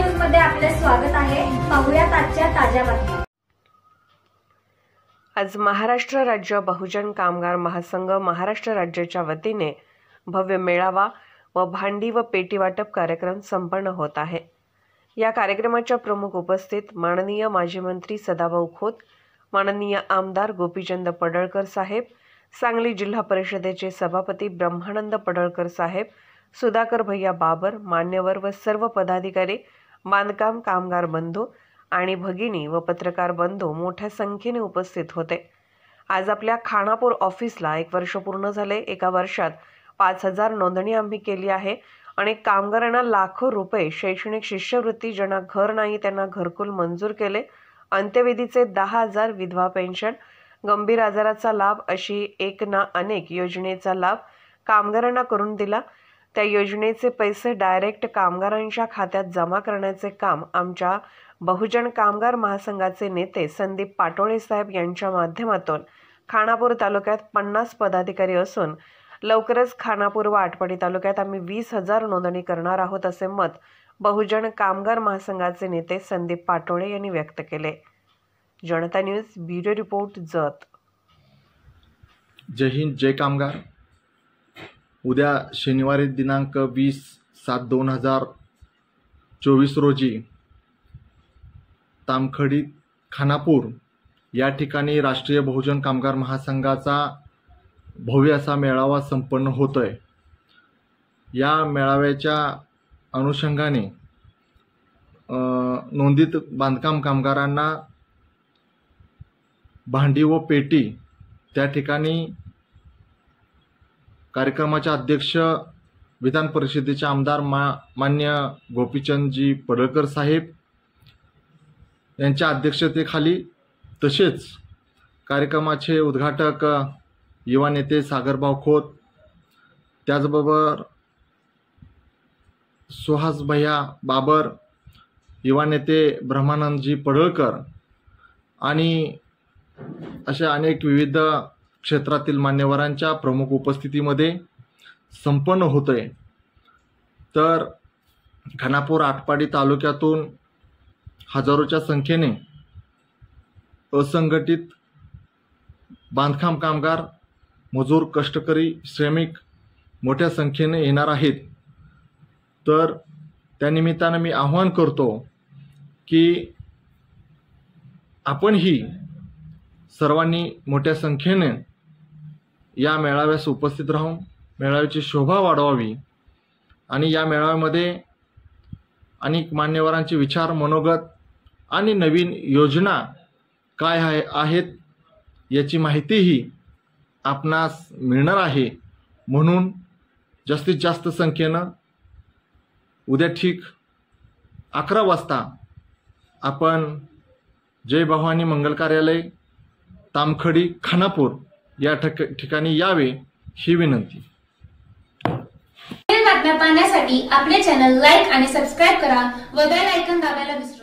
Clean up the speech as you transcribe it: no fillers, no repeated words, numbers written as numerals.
News मध्ये आपले स्वागत आहे। पाहूयात आजच्या ताज्या बातम्या। आज महाराष्ट्र राज्य बहुजन कामगार महासंघ महाराष्ट्र राज्याच्या वतीने भव्य मेळावा व भांडी व पेटी वाटप कार्यक्रम संपन्न होत आहे। या कार्यक्रमाच्या प्रमुख उपस्थित माननीय माजी मंत्री सदाभाऊ खोत, माननीय आमदार गोपीचंद पडळकर साहेब, सांगली जिल्हा परिषदेचे सभापती ब्रह्मानंद पडळकर साहेब, सुधाकर भैया बाबर, मान्यवर व सर्व पदाधिकारी, बांधकाम कामगार बंधू आणि भगिनी व पत्रकार बंधू मोठ्या संख्येने उपस्थित होते। आज आपल्या खानापूर ऑफिसला 1 वर्ष पूर्ण झाले। एका वर्षात 5000 नोंदणी आम्ही केली आहे आणि कामगारांना लाखो रुपये शैक्षणिक शिष्यवृत्ती, ज्यांना घर नाही त्यांना घरकुल मंजूर केले, अंत्यविधीचे 10,000 विधवा पेन्शन, गंभीर आजाराचा लाभ अशी एक ना अनेक योजनेचा लाभ कामगारांना करून दिला। त्या योजनेचे पैसे डायरेक्ट कामगारांच्या खात्यात जमा करण्याचे काम आमच्या बहुजन कामगार महासंघाचे नेते संदीप पाटोळे साहेब यांच्या माध्यमातून खानापूर तालुक्यात 50 पदाधिकारी असून लवकरच खानापूर व आटपाडी तालुक्यात आम्ही 20,000 नोंदणी करणार आहोत, असे मत बहुजन कामगार महासंघाचे नेते संदीप पाटोळे यांनी व्यक्त केले। जनता न्यूज ब्युरो रिपोर्ट जत। जय हिंद, जय कामगार। उद्या शनिवारी दिनांक 20/7/2024 रोजी तामखडी खानापूर या ठिकाणी राष्ट्रीय बहुजन कामगार महासंघाचा भव्य असा मेळावा संपन्न होतोय। या मेळाव्याच्या अनुषंगाने नोंदित बांधकाम कामगारांना भांडी व पेटी त्या ठिकाणी कार्यक्रमाचे अध्यक्ष विधान परिषदेचे आमदार मान्य गोपीचंदजी पडळकर साहेब यांच्या अध्यक्षतेखाली, तसेच कार्यक्रमाचे उद्घाटक युवा नेते सागरभाऊ खोत, त्याचबरोबर सुहास भैया बाबर, युवा नेते ब्रह्मानंदजी पडळकर आणि अशा अनेक विविध क्षेत्रातील मान्यवरांच्या प्रमुख उपस्थितीमध्ये संपन्न होतोय। तर खानापूर आटपाडी तालुक्यातून हजारोच्या संख्येने असंघटित बांधकाम कामगार, मजूर, कष्टकरी, श्रमिक मोठ्या संख्येने येणार आहेत। तर त्यानिमित्ताने मी आवाहन करतो की आपणही सर्वांनी मोठ्या संख्येने या मेळाव्यास उपस्थित राहून मेळाव्याची शोभा वाढवावी आणि या मेळाव्यामध्ये अनेक मान्यवरांचे विचार, मनोगत आणि नवीन योजना काय आहेत याची माहितीही आपणास मिळणार आहे। म्हणून जास्तीत जास्त संख्येनं उद्या ठीक 11 वाजता आपण जय भवानी मंगल कार्यालय तामखडी खानापूर या ठिकाणी यावे ही विनंती। बातम्या पाहण्यासाठी आपले चॅनल लाईक आणि सबस्क्राइब करा व बेल आयकॉन दाबायला विसरू नका।